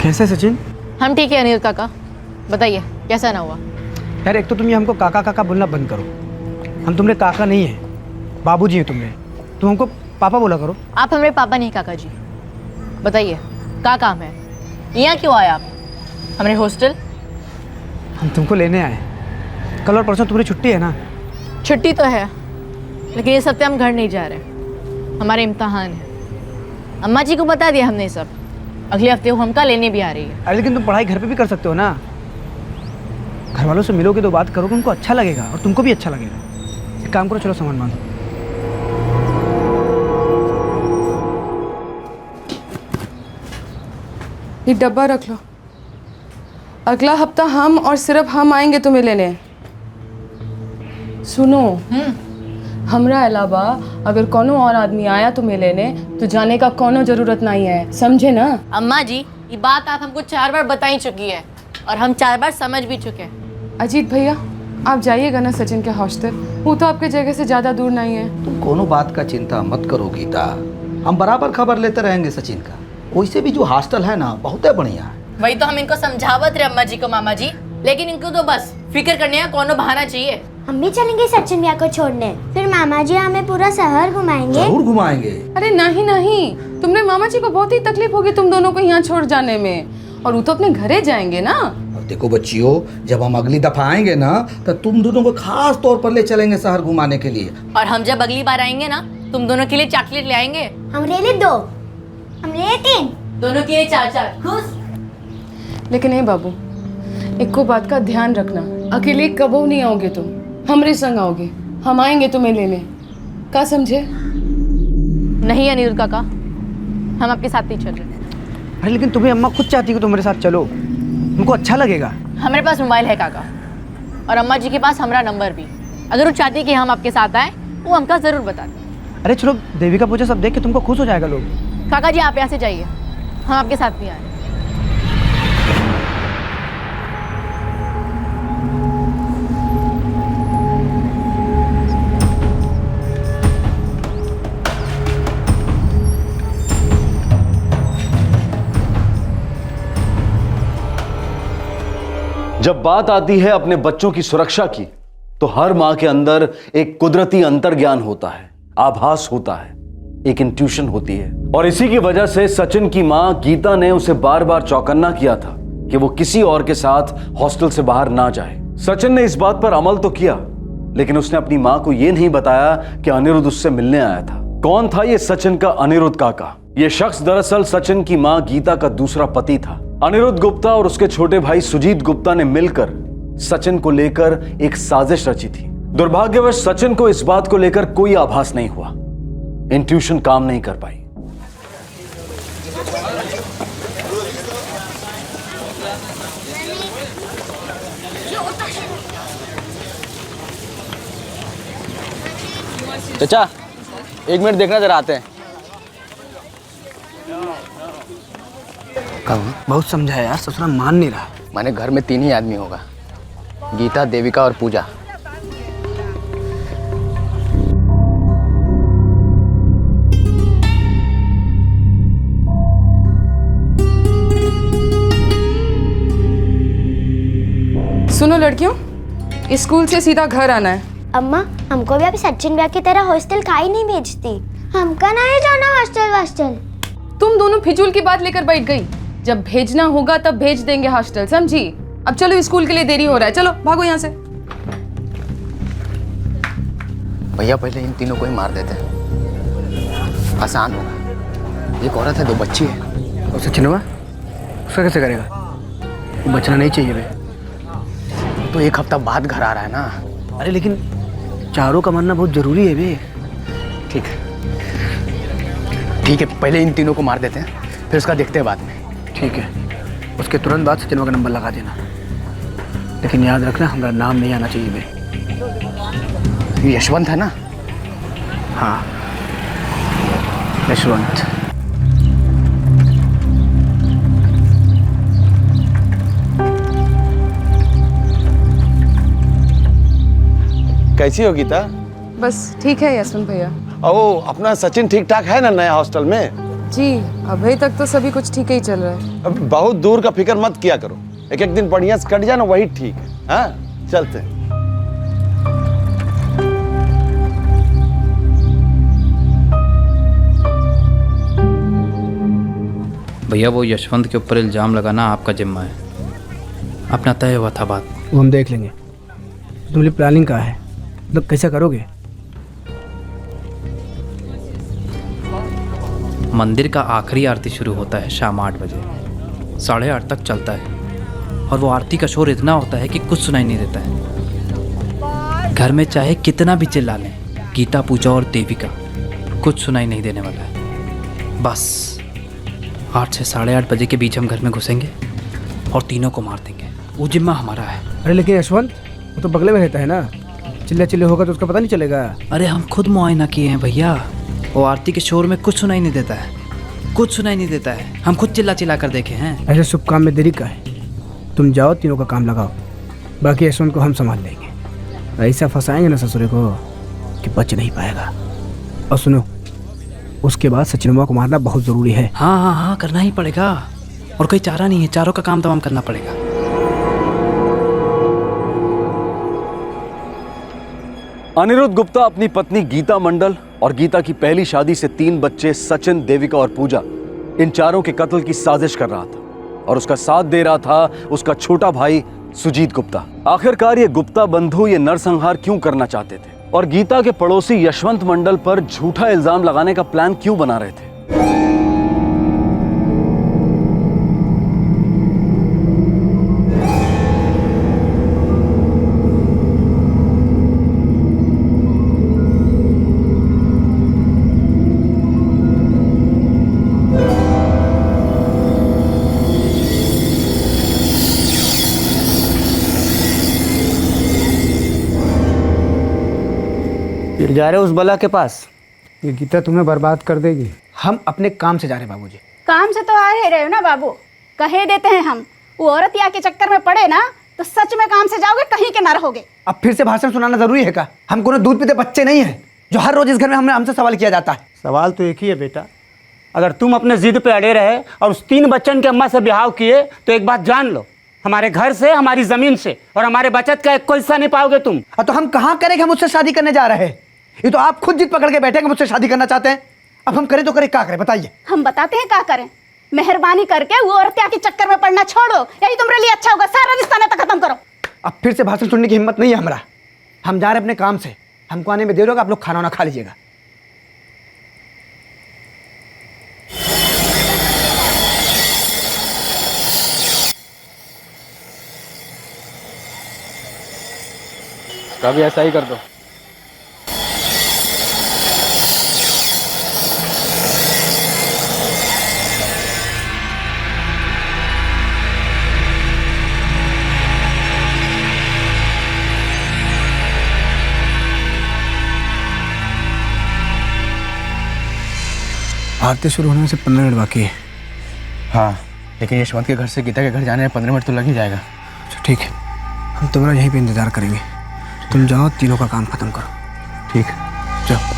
कैसे सचिन? हम ठीक है अनिरुद्ध काका, बताइए कैसा ना हुआ? यार एक तो तुम ये हमको काका काका बोलना बंद करो। हम तुम्हारे काका नहीं है, बाबूजी हैं तुम्हारे। तुम हमको पापा बोला करो। आप हमारे पापा नहीं काका जी। बताइए क्या काम है, यहाँ क्यों आए आप हमारे हॉस्टल? हम तुमको लेने आए। कल और परसों तुम्हारी छुट्टी है ना? छुट्टी तो है, लेकिन इस हफ्ते हम घर नहीं जा रहे, हमारे इम्तहान है। अम्मा जी को बता दिया हमने सब, अगले हफ्ते वो हमका लेने भी आ रही है। अरे लेकिन तुम पढ़ाई घर पे भी कर सकते हो ना। घर वालों से मिलोगे तो बात करोगे, उनको अच्छा लगेगा और तुमको भी अच्छा लगेगा। एक काम करो, चलो सामान बांधो। ये डब्बा रख लो। अगला हफ्ता हम और सिर्फ हम आएंगे तुम्हें लेने। सुनो, हमरा अलावा अगर कोनो और आदमी आया तुम्हें लेने तो जाने का कोनो जरूरत नहीं है, समझे ना? अम्मा जी ये बात आप हमको 4 बार बता ही चुकी है और हम 4 बार समझ भी चुके हैं। अजीत भैया, आप जाइएगा ना सचिन के हॉस्टल, वो तो आपके जगह से ज़्यादा दूर नहीं है। तुम कोनो बात का चिंता मत करो गीता, हम बराबर खबर लेते रहेंगे सचिन का। वैसे भी जो हॉस्टल है ना बहुत बढ़िया है। वही तो हम इनको समझावत रहे अम्मा जी को मामा जी, लेकिन इनको तो बस फिक्र करने का कोनो बहाना चाहिए। हम भी चलेंगे सचिन भैया को छोड़ने, फिर मामा जी हमें पूरा शहर घुमाएंगे। जरूर घुमाएंगे। अरे नहीं नहीं, तुमने मामा जी को बहुत ही तकलीफ होगी तुम दोनों को यहाँ छोड़ जाने में, और वो तो अपने घरे जाएंगे ना। अब देखो बच्चियों, जब हम अगली दफा आएंगे ना तो तुम दोनों को खास तौर पर ले चलेंगे शहर घुमाने के लिए। और हम जब अगली बार आएंगे ना, तुम दोनों के लिए चॉकलेट ले आएंगे। हम ले ले 2, हम ले 3, दोनों के लिए 4-4। खुश? लेकिन हे बाबू, एक को बात का ध्यान रखना, अकेले कबो नहीं आओगे तुम, हमरे संग आओगे। हम आएंगे तुम्हें लेने, का समझे? नहीं अनिरुद्ध काका, हम आपके साथ नहीं चल रहे। अरे लेकिन तुम्हें अम्मा खुद चाहती है कि तुम्हारे साथ चलो, उनको अच्छा लगेगा। हमारे पास मोबाइल है काका, और अम्मा जी के पास हमारा नंबर भी। अगर वो चाहती कि हम आपके साथ आए, वो हमका जरूर बताते। अरे चलो, देवी का पूजा सब देख के तुमको खुश हो जाएगा लोग। काका जी आप यहाँ से जाइए, हम आपके साथ भी आ रहे हैं। जब बात आती है अपने बच्चों की सुरक्षा की, तो हर मां के अंदर एक कुदरती अंतर्ज्ञान होता है, आभास होता है, एक इंट्यूशन होती है। और इसी की वजह से सचिन की मां गीता ने उसे बार बार चौकन्ना किया था कि वो किसी और के साथ हॉस्टल से बाहर ना जाए। सचिन ने इस बात पर अमल तो किया, लेकिन उसने अपनी मां को यह नहीं बताया कि अनिरुद्ध उससे मिलने आया था। कौन था ये सचिन का अनिरुद्ध काका? ये शख्स दरअसल सचिन की मां गीता का दूसरा पति था। अनिरुद्ध गुप्ता और उसके छोटे भाई सुजीत गुप्ता ने मिलकर सचिन को लेकर एक साजिश रची थी। दुर्भाग्यवश सचिन को इस बात को लेकर कोई आभास नहीं हुआ, इंट्यूशन काम नहीं कर पाई। चाचा 1 मिनट देखना, जरा आते हैं। बहुत समझाया यार, ससुरा मान नहीं रहा। मैंने घर में 3 ही आदमी होगा, गीता, देविका और पूजा। सुनो लड़कियों, स्कूल से सीधा घर आना है। अम्मा हमको भी अभी सचिन भैया की तरह हॉस्टल काहे नहीं भेजती? हमका नहीं जाना हॉस्टल। तुम दोनों फिजूल की बात लेकर बैठ गई। जब भेजना होगा तब भेज देंगे हॉस्टल, समझी? अब चलो, स्कूल के लिए देरी हो रहा है, चलो भागो यहाँ से। भैया पहले इन तीनों को ही मार देते हैं, आसान होगा। एक औरत है, 2 बच्ची है। और सचिन हुआ, उसका कैसे करेगा? वो बचना नहीं चाहिए बे। तो 1 हफ्ता बाद घर आ रहा है ना। अरे लेकिन चारों का मरना बहुत जरूरी है बे। ठीक है ठीक है, पहले इन तीनों को मार देते हैं, फिर उसका देखते हैं बाद में। ठीक है, उसके तुरंत बाद सचिन का नंबर लगा देना, लेकिन याद रखना हमारा नाम नहीं आना चाहिए बे। ये यशवंत है ना? हाँ, यशवंत। कैसी हो गीता? बस ठीक है यशवंत भैया। ओ, अपना सचिन ठीक ठाक है ना नया हॉस्टल में? जी अभी तक तो सभी कुछ ठीक ही चल रहा है। अब बहुत दूर का फिक्र मत किया करो, एक एक दिन बढ़िया से कट जाए ना, वही ठीक है। हाँ चलते हैं। भैया वो यशवंत के ऊपर इल्ज़ाम लगाना आपका जिम्मा है, अपना तय हुआ था बात। वो हम देख लेंगे। तुम्हारी प्लानिंग क्या है, मतलब कैसा करोगे? मंदिर का आखिरी आरती शुरू होता है शाम 8 बजे, 8:30 तक चलता है और वो आरती का शोर इतना होता है कि कुछ सुनाई नहीं देता है। घर में चाहे कितना भी चिल्ला लें, गीता, पूजा और देविका, कुछ सुनाई नहीं देने वाला है। बस 8 से 8:30 बजे के बीच हम घर में घुसेंगे और तीनों को मार देंगे। वो जिम्मा हमारा है। अरे लेकिन यशवंत, वो तो बगले में रहता है ना, चिल्ले चिल्ले होगा तो उसका पता नहीं चलेगा। अरे हम खुद मुआयना किए हैं भैया, वो आरती के शोर में कुछ सुनाई नहीं देता है, कुछ सुनाई नहीं देता है। हम खुद चिल्ला चिल्ला कर देखे हैं। ऐसे शुभ काम में देरी का है। तुम जाओ, तीनों का काम लगाओ, बाकी यशवंत को हम संभाल लेंगे। ऐसा फंसाएंगे ना ससुरे को कि बच नहीं पाएगा। और सुनो, उसके बाद सचिनवा को मारना बहुत ज़रूरी है। हाँ हाँ हाँ, करना ही पड़ेगा और कोई चारा नहीं है, चारों का काम तमाम करना पड़ेगा। अनिरुद्ध गुप्ता अपनी पत्नी गीता मंडल और गीता की पहली शादी से 3 बच्चे सचिन, देविका और पूजा, इन चारों के कत्ल की साजिश कर रहा था और उसका साथ दे रहा था उसका छोटा भाई सुजीत गुप्ता। आखिरकार ये गुप्ता बंधु ये नरसंहार क्यों करना चाहते थे और गीता के पड़ोसी यशवंत मंडल पर झूठा इल्जाम लगाने का प्लान क्यों बना रहे थे? फिर जा रहे हो उस बला के पास? ये गीता तुम्हें बर्बाद कर देगी। हम अपने काम से जा रहे हैं बाबूजी। काम से तो आ ही रहे हो ना बाबू, कहे देते हैं हम। वो औरत या के चक्कर में पड़े ना तो सच में काम से जाओगे, कहीं के ना रहोगे। अब फिर से भाषण सुनाना जरूरी है क्या? हम कोनो दूध पीते बच्चे नहीं हैं जो हर रोज इस घर में हमसे सवाल किया जाता है। सवाल तो एक ही है बेटा, अगर तुम अपने जिद पे अड़े रहे और उस 3 बच्चन के अम्मा से ब्याह किए तो एक बात जान लो, हमारे घर से, हमारी जमीन से और हमारे बचत का एक कोई हिस्सा नहीं पाओगे तुम। तो हम कहाँ करेंगे? हम मुझसे शादी करने जा रहे हैं। ये तो आप खुद जिद पकड़ के बैठे मुझसे शादी करना चाहते हैं। अब हम करें तो करें, क्या करें बताइए? हम बताते हैं क्या करें। मेहरबानी करके वो औरत के चक्कर में पड़ना छोड़ो, यही तुम्हारे लिए अच्छा होगा। सारा रिश्ता नाता खत्म करो। अब फिर से भाषण सुनने की हिम्मत नहीं है हमारा। हम जा रहे अपने काम से, हमको आने में देर होगा। आप लोग खाना वाना खा लीजिएगा। कभी ऐसा ही कर दो। आरती शुरू होने में से 15 मिनट बाकी है। हाँ, लेकिन यशवंत के घर से गीता के घर जाने में 15 मिनट तो लग ही जाएगा। अच्छा ठीक है, हम तुम्हारा यहीं पे इंतजार करेंगे। तुम जाओ, तीनों का काम खत्म करो। ठीक, जाओ।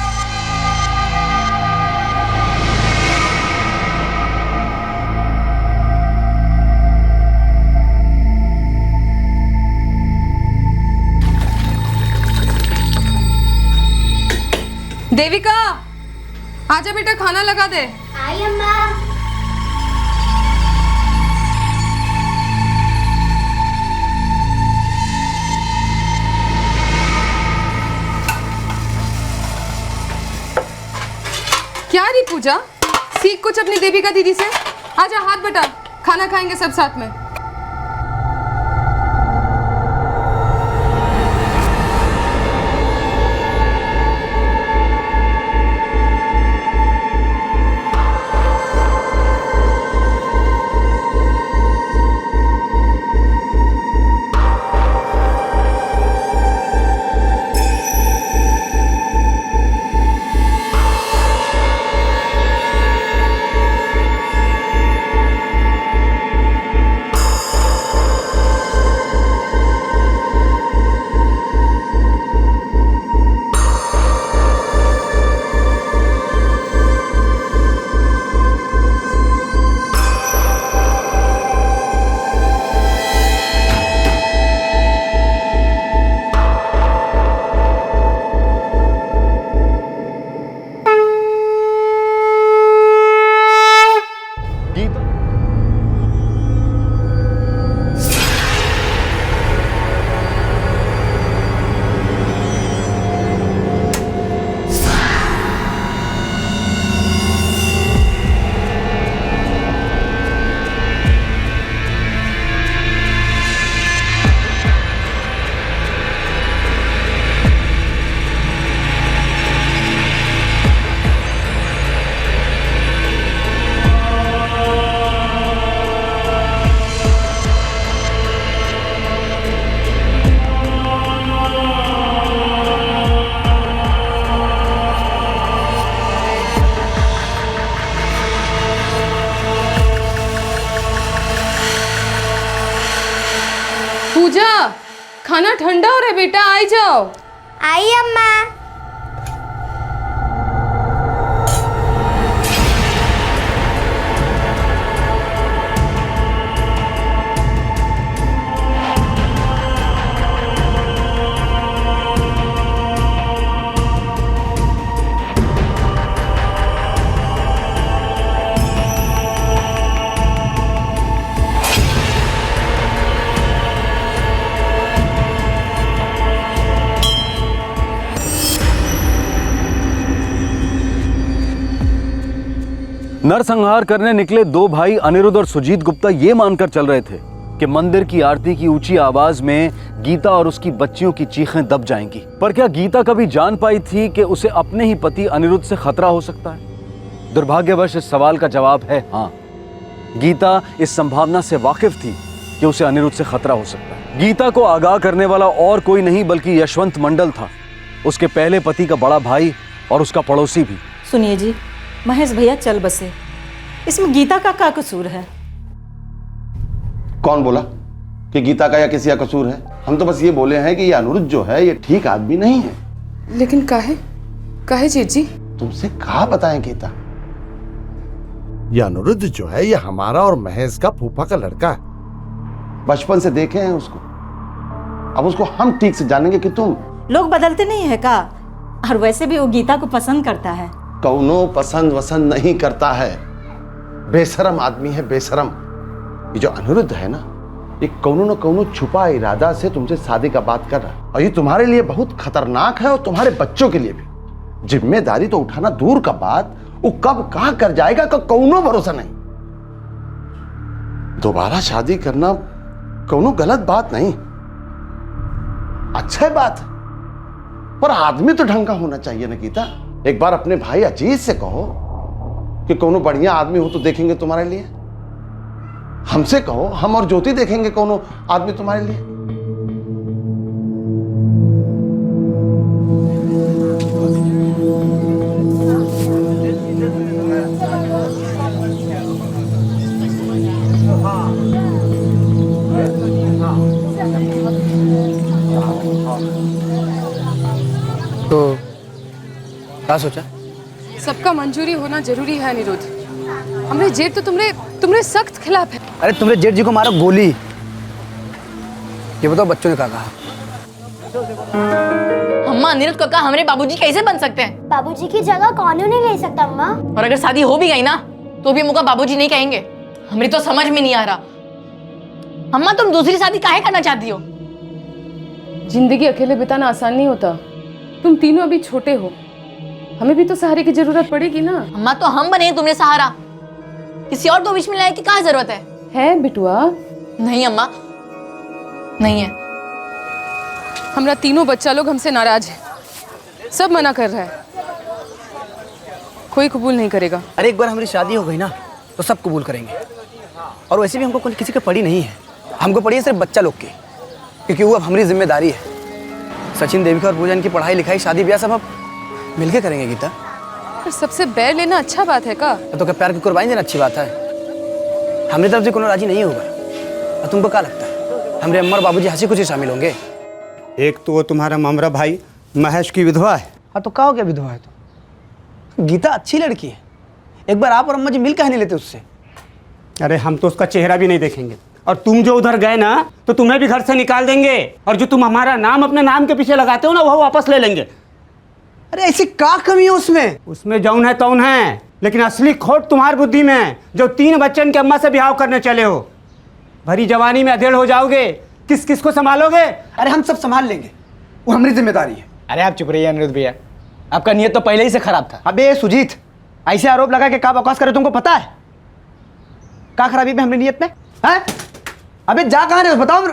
देविका, आजा बेटा, खाना लगा दे। आई अम्मा। क्या री पूजा, सीख कुछ अपनी देविका दीदी से। आजा, हाथ बटा, खाना खाएंगे सब साथ में। पूजा, खाना ठंडा हो रहा है बेटा, आई जाओ। आई अम्मा। नरसंहार करने निकले दो भाई अनिरुद्ध और सुजीत गुप्ता ये मानकर चल रहे थे कि मंदिर की आरती की ऊंची आवाज में गीता और उसकी बच्चियों की चीखें दब जाएंगी। पर क्या गीता कभी जान पाई थी कि उसे अपने ही पति अनिरुद्ध से खतरा हो सकता है? दुर्भाग्यवश इस सवाल का जवाब है हाँ। गीता इस संभावना से वाकिफ थी कि उसे अनिरुद्ध से खतरा हो सकता है। गीता को आगाह करने वाला और कोई नहीं बल्कि यशवंत मंडल था, उसके पहले पति का बड़ा भाई और उसका पड़ोसी भी। सुनिए जी, महेश भैया चल बसे, इसमें गीता का क्या कसूर है? कौन बोला कि गीता का या किसी का कसूर है? हम तो बस ये बोले हैं कि ये अनिरुद्ध जो है ये ठीक आदमी नहीं है। लेकिन काहे जीत जी? तुमसे कहा बताएं गीता? ये अनिरुद्ध जो है ये हमारा और महेश का फूफा का लड़का है। बचपन से देखे हैं उसको, अब उसको हम ठीक से जानेंगे कि तुम। लोग बदलते नहीं है का? और वैसे भी वो गीता को पसंद करता है। कौनो पसंद वसंद नहीं करता है, बेशरम आदमी है, बेशरम। ये जो अनिरुद्ध है ना, ये कौनो न कौनो छुपा इरादा से तुमसे शादी का बात कर रहा है, और ये तुम्हारे लिए बहुत खतरनाक है और तुम्हारे बच्चों के लिए भी। जिम्मेदारी तो उठाना दूर का बात, वो कब कहां कर जाएगा का कौनो भरोसा नहीं। दोबारा शादी करना कौनो गलत बात नहीं, अच्छा बात है, पर आदमी तो ढंग का होना चाहिए ना गीता। एक बार अपने भाई अजीत से कहो कि कोनो बढ़िया आदमी हो तो देखेंगे तुम्हारे लिए। हमसे कहो, हम और ज्योति देखेंगे कोनो आदमी तुम्हारे लिए। तो क्या सोचा? सबका मंजूरी होना जरूरी है अनिरुद्ध। हमरे जेठ तो तुमरे सख्त खिलाफ है। अरे तुमने जेठ जी को मारा गोली, ये बताओ बच्चों ने क्या कहा? अम्मा, अनिरुद्ध काका हमारे बाबूजी कैसे बन सकते हैं? बाबूजी की जगह कौन नहीं ले सकता अम्मा। और अगर शादी हो भी गई ना तो भी मुझे बाबूजी नहीं कहेंगे। हमें तो समझ में नहीं आ रहा। अम्मा, तुम दूसरी शादी काहे करना चाहती हो? जिंदगी अकेले बिताना आसान नहीं होता। तुम तीनों अभी छोटे हो, हमें भी तो सहारे की जरूरत पड़ेगी ना। अम्मा, तो हम बने तुम्हें सहारा, किसी और को बीच में लाने की क्या जरूरत है बिटुआ? नहीं अम्मा, नहीं है। हमरा तीनों बच्चा लोग हमसे नाराज है, सब मना कर रहा है, कोई कबूल नहीं करेगा। अरे एक बार हमारी शादी हो गई ना तो सब कबूल करेंगे। और वैसे भी हमको किसी की पड़ी नहीं है, हमको पड़ी है सिर्फ बच्चा लोग की, क्योंकि वो अब हमारी जिम्मेदारी है। सचिन, देविका और पूजन की पढ़ाई लिखाई शादी ब्याह सब अब मिलके करेंगे गीता। पर सबसे बैर लेना अच्छा बात है का? तो क्या प्यार की कुर्बानी देना अच्छी बात है? हमारी तरफ से कोनो राजी नहीं होगा। और तुमको क्या लगता है हमारे अम्मा और बाबूजी हंसी खुशी शामिल होंगे? एक तो वो तुम्हारा ममरा भाई महेश की विधवा है। हाँ तो क्या हो गया विधवा है तो? गीता अच्छी लड़की है, एक बार आप और अम्मा जी मिल कहे नहीं लेते उससे? अरे हम तो उसका चेहरा भी नहीं देखेंगे, और तुम जो उधर गए ना तो तुम्हें भी घर से निकाल देंगे, और जो तुम हमारा नाम अपने नाम के पीछे लगाते हो ना वो वापस ले लेंगे। अरे ऐसी क्या कमी है उसमें? उसमें जौन है तौन है, लेकिन असली खोट तुम्हारी बुद्धि में है, जो 3 बच्चन की अम्मा से ब्याह करने चले हो। भरी जवानी में अधेड़ हो जाओगे, किस किस को संभालोगे? अरे हम सब संभाल लेंगे, वो हमारी जिम्मेदारी है। अरे आप चुप रहिए अनिरुद्ध भैया, आपका नियत तो पहले ही से खराब था। अबे सुजीत, ऐसे आरोप लगा के क्या बकवास करे तुमको पता है? क्या खराबी है हमारी नियत में? हैं? अबे जा कहाँ रहे हो बताओ।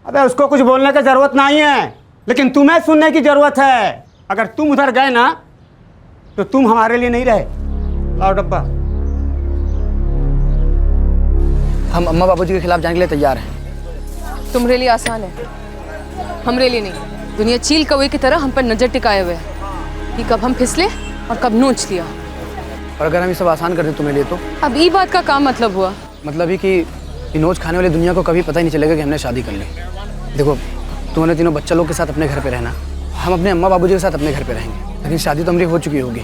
अबे उसको कुछ बोलने की जरूरत नहीं है, लेकिन तुम्हें सुनने की जरूरत है। अगर तुम उधर गए ना तो तुम हमारे लिए नहीं रहे। लाओ डब्बा। हम अम्मा बाबूजी के खिलाफ जाने के लिए तैयार हैं। तुम्हारे लिए आसान है, हमरे लिए नहीं। दुनिया चील कौवे की तरह हम पर नजर टिकाए हुए है कि कब हम फिसले और कब नोच लिया। और अगर हम ये सब आसान कर दें तुम्हें लिए तो? अब ये बात का काम मतलब हुआ? मतलब ही कि नोच खाने वाली दुनिया को कभी पता ही नहीं चलेगा कि हमने शादी कर ली। देखो, तुम्हारे तीनों बच्चा लोग के साथ अपने घर पे रहना, हम अपने अम्मा बाबूजी के साथ अपने घर पे रहेंगे। लेकिन शादी तो हमारी हो चुकी होगी,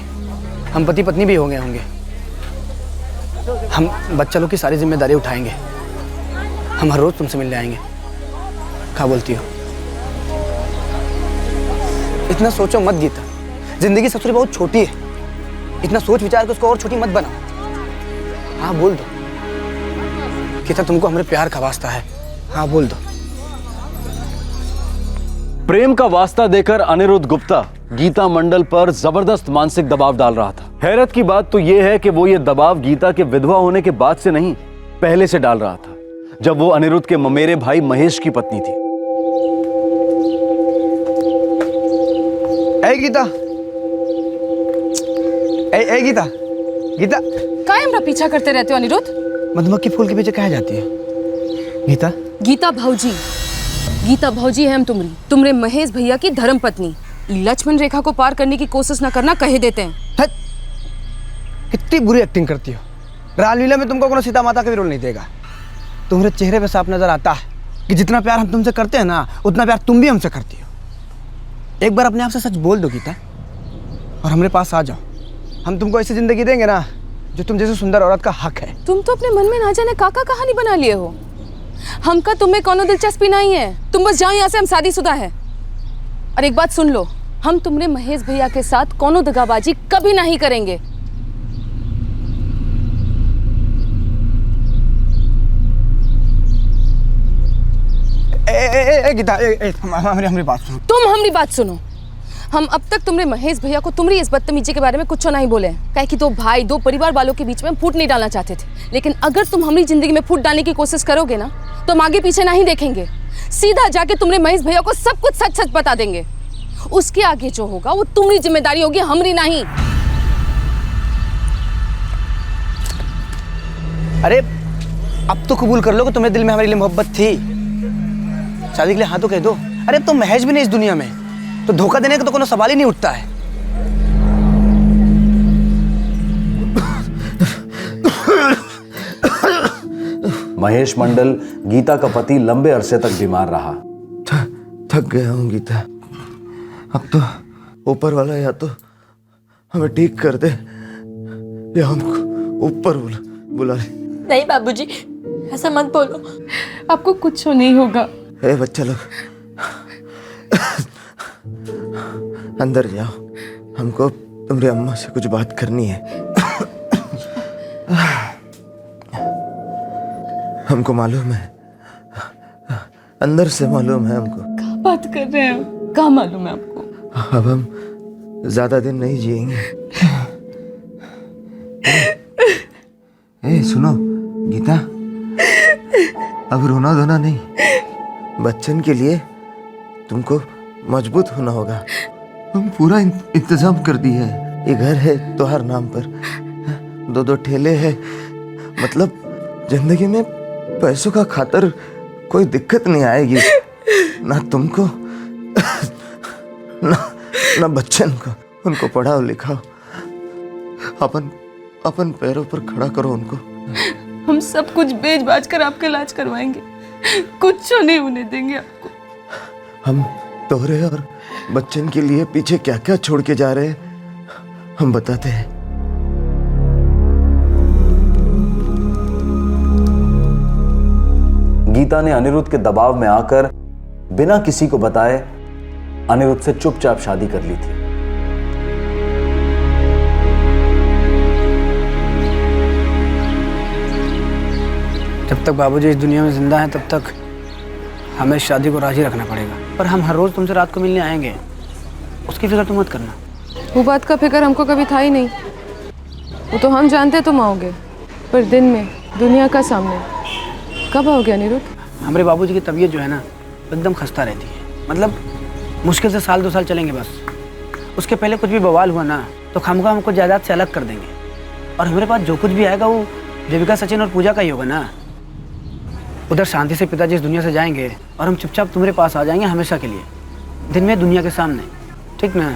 हम पति पत्नी भी हो गए होंगे। हम बच्चा लोग की सारी जिम्मेदारी उठाएंगे। हम हर रोज तुमसे मिलने आएंगे। क्या बोलती हो? इतना सोचो मत गीता, जिंदगी ससुरी बहुत छोटी है। इतना सोच विचार के उसको और छोटी मत बनाओ। हाँ बोल दो गीता, तुमको हमारे प्यार का वास्ता है। हाँ बोल दो। प्रेम का वास्ता देकर अनिरुद्ध गुप्ता गीता मंडल पर जबरदस्त मानसिक दबाव डाल रहा था। हैरत की बात तो यह है कि वो ये दबाव गीता के विधवा होने के बाद से नहीं, पहले से डाल रहा था, जब वो अनिरुद्ध के ममेरे भाई महेश की पत्नी थी। ए गीता, ए गीता, गीता काहे हमरा पीछा करते रहते हो अनिरुद्ध? मधुमक्खी फूल के पीछे कहाँ जाती है गीता? गीता भौजी, गीता भौजी है हम तुमरे महेश भैया की धर्म पत्नी। लक्ष्मण रेखा को पार करने की कोशिश न करना कहे देते हैं। कितनी बुरी एक्टिंग करती हो। रामलीला में तुमको कोनो सीता माता का भी रोल नहीं देगा। तुम्हारे चेहरे पे साफ नजर आता है कि जितना प्यार हम तुमसे करते हैं ना, उतना प्यार तुम भी हमसे करती हो। एक बार अपने आप से सच बोल दो गीता, और हमारे पास आ जाओ। हम तुमको ऐसी जिंदगी देंगे ना जो तुम जैसे सुंदर औरत का हक है। तुम तो अपने मन में ना जाने काका कहानी बना लिए हो। हमका तुम्हें कोनो दिलचस्पी नहीं है। तुम बस जाओ यहाँ से, हम शादीशुदा है। और एक बात सुन लो, हम तुमने महेश भैया के साथ कोनो दगाबाजी कभी नहीं करेंगे। गीता, हमारी बात सुनो। तुम हमारी बात सुनो। हम अब तक तुमने महेश भैया को तुम्हारी इस बदतमीजी के बारे में कुछ नहीं बोले, काहे कि दो भाई दो परिवार वालों के बीच में फूट नहीं डालना चाहते थे। लेकिन अगर तुम हमारी जिंदगी में फूट डालने की कोशिश करोगे ना, तो हम आगे पीछे नहीं देखेंगे, सीधा जाके तुमने महेश भैया को सब कुछ सच सच बता देंगे। उसके आगे जो होगा वो तुम्हारी जिम्मेदारी होगी, हमारी नहीं। अरे अब तो कबूल कर लो कि तुम्हें दिल में हमारे लिए मोहब्बत थी। शादी के लिए हाँ तो कह दो। अरे तुम महेश भी नहीं इस दुनिया में, तो धोखा देने का तो कोनो सवाल ही नहीं उठता है। महेश मंडल गीता का पति लंबे अरसे तक बीमार रहा। थक गया हूँ गीता, अब तो ऊपर वाला या तो हमें ठीक कर दे या हमको ऊपर बुला ले। नहीं बाबूजी, ऐसा मत बोलो। आपको कुछ नहीं होगा। ए बच्चा लोग, अंदर जाओ, हमको तुम्हारी अम्मा से कुछ बात करनी है। हमको मालूम है, अंदर से मालूम है हमको। क्या बात कर रहे हैं? क्या मालूम है आपको? अब हम ज्यादा दिन नहीं जिएंगे। ए सुनो गीता, अब रोना धोना नहीं, बच्चन के लिए तुमको मजबूत होना होगा। हम पूरा इंतजाम कर दिए है। ये घर है तुम्हार नाम पर, दो ठेले है, मतलब जिंदगी में पैसों का खातर कोई दिक्कत नहीं आएगी, ना तुमको ना बच्चन को। उनको पढ़ाओ लिखाओ, अपन पैरों पर खड़ा करो उनको। हम सब कुछ बेच बाच कर आपका इलाज करवाएंगे, कुछ नहीं होने देंगे आपको। हम तोहरे और बच्चन के लिए पीछे क्या क्या छोड़ के जा रहे हैं हम बताते हैं। गीता ने अनिरुद्ध के दबाव में आकर बिना किसी को बताए अनिरुद्ध से चुपचाप शादी कर ली थी। जब तक बाबूजी इस दुनिया में जिंदा हैं तब तक हमें शादी को राजी रखना पड़ेगा। पर हम हर रोज तुमसे रात को मिलने आएंगे, उसकी फिक्र तुम मत करना। वो बात का फिक्र हमको कभी था ही नहीं। वो तो हम जानते तुम आओगे, पर दिन में दुनिया का सामने कब आओगे अनिरुद्ध? हमारे बाबूजी की तबीयत जो है ना एकदम खस्ता रहती है, मतलब मुश्किल से साल 2 साल चलेंगे बस। उसके पहले कुछ भी बवाल हुआ ना तो खामखा हमको जायदाद से अलग कर देंगे, और हमारे पास जो कुछ भी आएगा वो देविका, सचिन और पूजा का ही होगा ना। उधर शांति से पिताजी इस दुनिया से जाएंगे और हम चुपचाप तुम्हारे पास आ जाएंगे हमेशा के लिए, दिन में दुनिया के सामने, ठीक ना?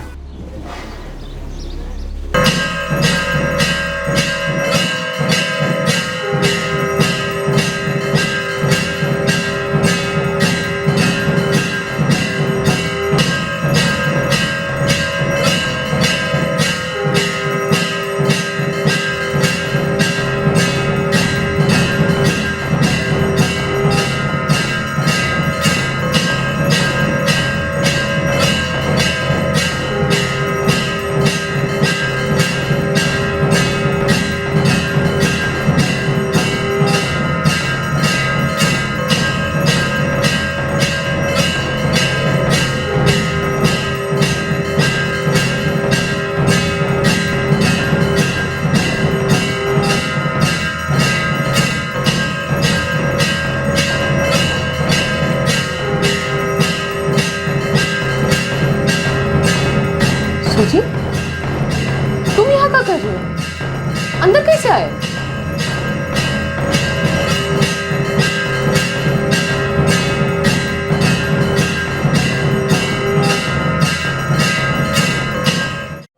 से आए?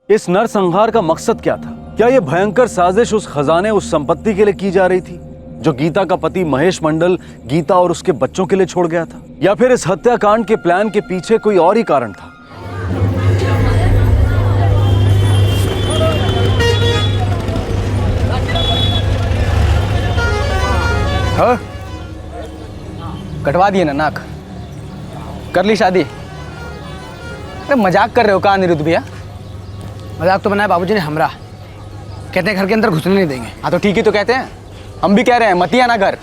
इस नरसंहार का मकसद क्या था? क्या यह भयंकर साजिश उस खजाने, उस संपत्ति के लिए की जा रही थी जो गीता का पति महेश मंडल गीता और उसके बच्चों के लिए छोड़ गया था? या फिर इस हत्याकांड के प्लान के पीछे कोई और ही कारण था? हाँ? कटवा दिए ना नाक, कर ली शादी। अरे मजाक कर रहे हो का अनिरुद्ध भैया? मजाक तो बनाया बाबूजी ने हमरा, कहते हैं घर के अंदर घुसने नहीं देंगे। हाँ तो ठीक ही तो कहते हैं, हम भी कह रहे हैं मत ही आना घर।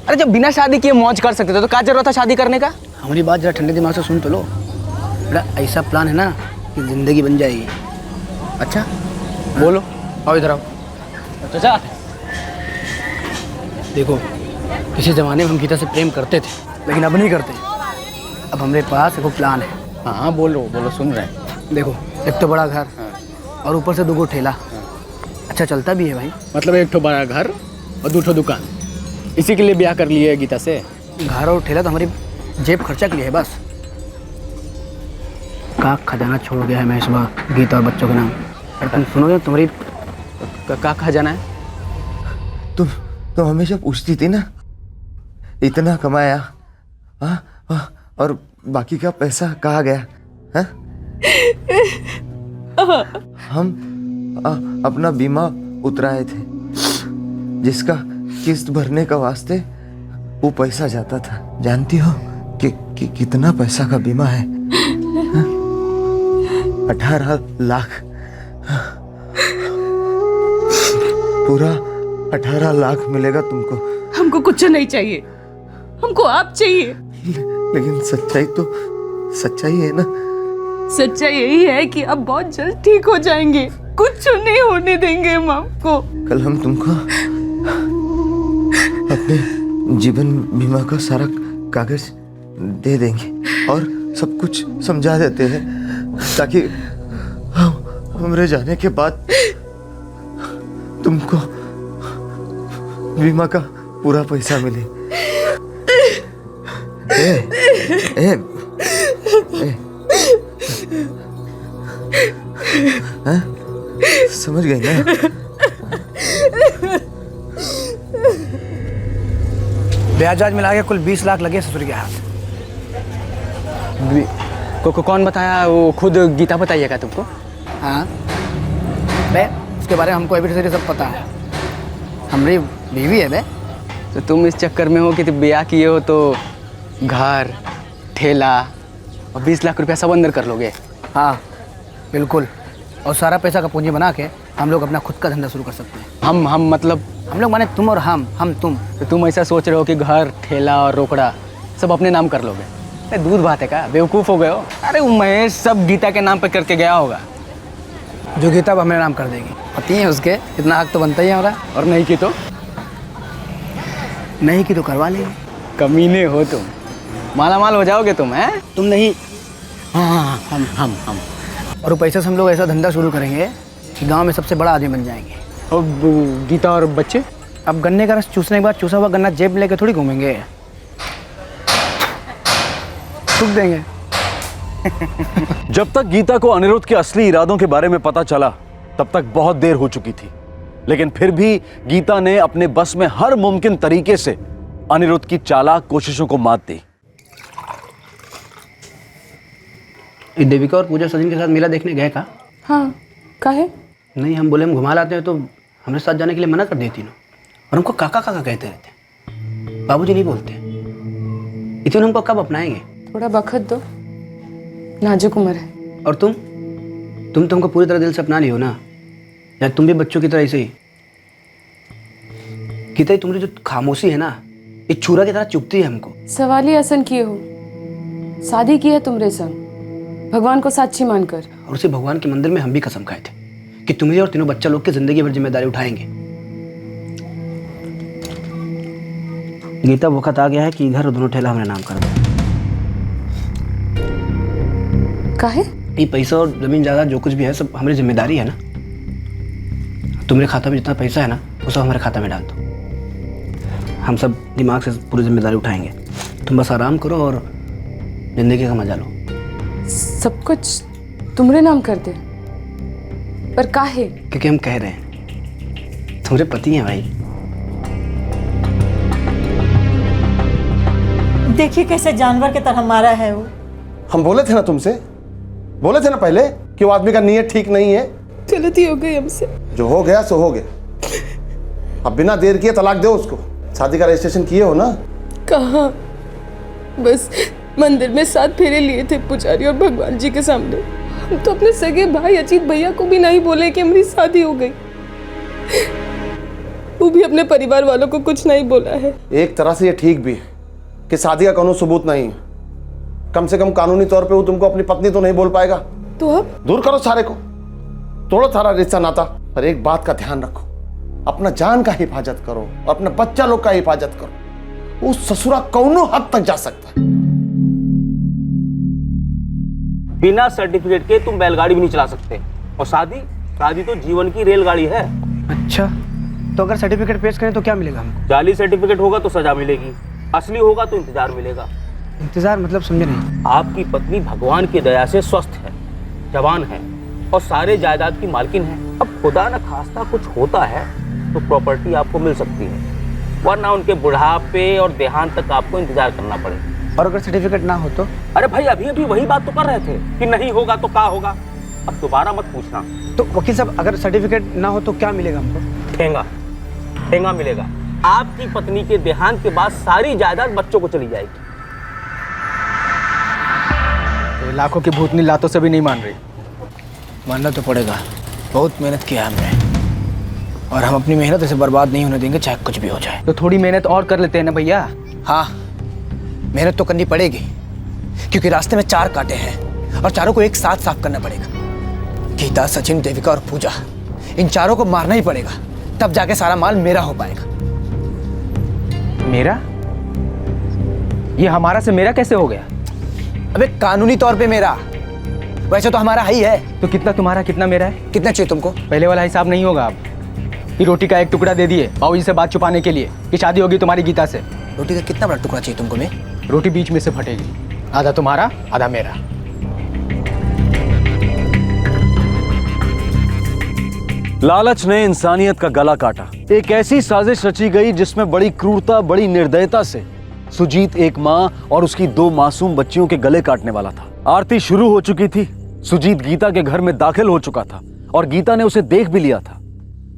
अरे जब बिना शादी किए मौज कर सकते थे तो क्या जरूरत था शादी करने का? हमारी बात जरा ठंडे दिमाग से सुन तो लो। बेटा ऐसा प्लान है ना कि जिंदगी बन जाएगी। अच्छा बोलो। आओ इधर आओ। चाचा देखो, किसी ज़माने में हम गीता से प्रेम करते थे, लेकिन अब नहीं करते। अब हमारे पास एक प्लान है। हाँ बोलो बोलो, सुन रहे हैं। देखो, एक तो बड़ा घर और ऊपर से 2 ठेला। अच्छा चलता भी है भाई। मतलब एक तो बड़ा घर और 2 दुकान, इसी के लिए ब्याह कर लिए गीता से? घर और ठेला तो हमारी जेब खर्चा के लिए है बस। का खजाना छोड़ गया है मैं इस बार गीता और बच्चों के नाम। और तुम सुनोगे तुम्हारी का खजाना है? तुम हमेशा पूछती थी ना, इतना कमाया और बाकी का पैसा कहाँ गया? हाँ? हम अपना बीमा उतराए थे, जिसका किस्त भरने का वास्ते वो पैसा जाता था। जानती हो कि कितना पैसा का बीमा है? 18 लाख। पूरा 18 लाख मिलेगा तुमको। हमको कुछ नहीं चाहिए, हमको आप चाहिए। लेकिन सच्चाई है ना? सच्चाई यही है कि अब बहुत जल्द ठीक हो जाएंगे, कुछ नहीं होने देंगे हम आपको। कल हम तुमको अपने जीवन बीमा का सारा कागज दे देंगे और सब कुछ समझा देते हैं, ताकि हमरे जाने के बाद तुमको बीमा का पूरा पैसा मिले। समझ गई ना? ब्याज मिला के कुल 20 लाख लगे ससुर के हाथ। कौन बताया? वो खुद गीता बताइएगा तुमको? हाँ बे, उसके बारे में हमको अभी से सब पता है। हमारी बीवी है बे। तो तुम इस चक्कर में हो कि तुम ब्याह किए हो तो घर, ठेला और 20 लाख रुपया सब अंदर कर लोगे? हाँ बिल्कुल, और सारा पैसा का पूंजी बना के हम लोग अपना खुद का धंधा शुरू कर सकते हैं। हम मतलब हम लोग माने तुम और हम तुम। तो तुम ऐसा सोच रहे हो कि घर, ठेला और रोकड़ा सब अपने नाम कर लोगे? अरे दूध भात है का, बेवकूफ़ हो गए हो। अरे वो महेश सब गीता के नाम पे करके गया होगा। जो गीता अब हमारे नाम कर देगी, पति है उसके, इतना हक तो बनता ही है हमारा। और नहीं की तो? नहीं की तो करवा लेंगे। कमीने हो तुम, माला माल हो जाओगे तुम। हैं? तुम नहीं, हाँ हम और पैसे से हम लोग ऐसा धंधा शुरू करेंगे कि गांव में सबसे बड़ा आदमी बन जाएंगे। और गीता और बच्चे? अब गन्ने का रस चूसने के बाद चूसा हुआ गन्ना जेब में लेके थोड़ी घूमेंगे, थूक देंगे। जब तक गीता को अनिरुद्ध के असली इरादों के बारे में पता चला तब तक बहुत देर हो चुकी थी, लेकिन फिर भी गीता ने अपने बस में हर मुमकिन तरीके से अनिरुद्ध की चालाक कोशिशों को मात दी। देविका और पूजा सचिन के साथ मेला देखने गए का? हाँ, काहे? नहीं, हम बोले हम घुमा लाते हैं तो हमारे साथ जाने के लिए मना कर देती ना, और हमको काका काका कहते रहते। बाबूजी नहीं बोलते। इतने हमको कब अपनाएंगे? थोड़ा वक्त दो, नाजुक उम्र है। और तुम तो हमको पूरी तरह दिल से अपना लियो ना, या तुम भी बच्चों की तरह ऐसे ही? गीता, तुम्हारी जो खामोशी है ना, ये चूरा की तरह चुभती है हमको। सवाल ही आसन किए हो, शादी की है तुमरे संग, भगवान को साक्षी मानकर। और उसी भगवान के मंदिर में हम भी कसम खाए थे कि तुम्हारी और तीनों बच्चा लोग की जिंदगी भर जिम्मेदारी उठाएंगे। गीता, वक्त आ गया है कि इधर दोनों ठेला हमारे नाम कर दो। काहे? ये पैसा और जमीन जायदाद जो कुछ भी है सब हमारी जिम्मेदारी है ना। तुम्हारे खाता में जितना पैसा है ना वो सब हमारे खाता में डाल दो। हम सब दिमाग से पूरी जिम्मेदारी उठाएंगे। तुम बस आराम करो और जिंदगी का मजा लो। सब कुछ तुम्हारे नाम कर दे, पर काहे? क्योंकि हम कह रहे हैं, तुम्हारे पति हैं भाई। देखिए कैसे जानवर की तरह मारा है वो। हम बोले थे ना तुमसे, बोले थे ना पहले कि वो आदमी का नीयत ठीक नहीं है। गलती हो गई हमसे। जो हो गया सो हो गया। अब बिना देर किए तलाक दो उसको। शादी का रजिस्ट्रेशन किए हो ना? कहाँ, बस मंदिर में 7 फेरे लिए थे पुजारी और भगवान जी के सामने। हम तो अपने सगे भाई अजीत भैया को भी नहीं बोले कि हमारी शादी हो गई। वो भी अपने परिवार वालों को कुछ नहीं बोला है। एक तरह से ये ठीक भी है कि शादी का कानून सबूत नहीं है। कम से कम कानूनी तौर पे वो तुमको अपनी पत्नी तो नहीं बोल पाएगा। तो अब दूर करो सारे को, तोड़ो सारा रिश्ता नाता। पर एक बात का ध्यान रखो, अपना जान का हिफाजत करो और अपने बच्चा लोग का हिफाजत करो। वो ससुरा कौनो हद तक जा सकता है। बिना सर्टिफिकेट के तुम बैलगाड़ी भी नहीं चला सकते। और शादी तो जीवन की रेलगाड़ी है। अच्छा, तो अगर सर्टिफिकेट पेश करें तो क्या मिलेगा हमको? जाली सर्टिफिकेट होगा तो सजा मिलेगी, असली होगा तो इंतजार मिलेगा। इंतजार मतलब समझे नहीं। आपकी पत्नी भगवान की दया से स्वस्थ है, जवान है और सारे जायदाद की मालकिन है। अब खुदा न खास्ता कुछ होता है तो प्रॉपर्टी आपको मिल सकती है, वरना उनके बुढ़ापे और देहांत तक आपको इंतजार करना पड़े। और अगर सर्टिफिकेट ना हो तो? अरे भाई अभी वही बात तो कर रहे थे कि नहीं होगा तो क्या होगा। अब दोबारा मत पूछना। तो वकील साहब, अगर सर्टिफिकेट ना हो तो क्या मिलेगा हमको? ठेंगा मिलेगा। आपकी पत्नी के देहांत के बाद सारी जायदाद बच्चों को चली जाएगी। तो लाखों की भूतनी लातों से भी नहीं मान रही। मानना तो पड़ेगा, बहुत मेहनत किया हमने और हम अपनी मेहनत ऐसे बर्बाद नहीं होने देंगे चाहे कुछ भी हो जाए। तो थोड़ी मेहनत और कर लेते हैं ना भैया। हाँ, मेहनत तो करनी पड़ेगी क्योंकि रास्ते में 4 कांटे हैं और चारों को एक साथ साफ करना पड़ेगा। गीता, सचिन, देविका और पूजा, इन चारों को मारना ही पड़ेगा, तब जाके सारा माल मेरा हो पाएगा। मेरा? ये हमारा से मेरा कैसे हो गया? अबे कानूनी तौर पे मेरा, वैसे तो हमारा ही है। तो कितना तुम्हारा कितना मेरा है? कितना चाहिए तुमको? पहले वाला हिसाब नहीं होगा अब। ये रोटी का एक टुकड़ा दे दिए बाबूजी से बात छुपाने के लिए कि शादी होगी तुम्हारी गीता से। रोटी का कितना बड़ा टुकड़ा चाहिए तुमको? मैं रोटी बीच में से फटेगी, आधा तुम्हारा आधा मेरा। लालच ने इंसानियत का गला काटा। एक ऐसी साजिश रची गई जिसमें बड़ी क्रूरता, बड़ी निर्दयता से सुजीत एक माँ और उसकी 2 मासूम बच्चियों के गले काटने वाला था। आरती शुरू हो चुकी थी। सुजीत गीता के घर में दाखिल हो चुका था और गीता ने उसे देख भी लिया था।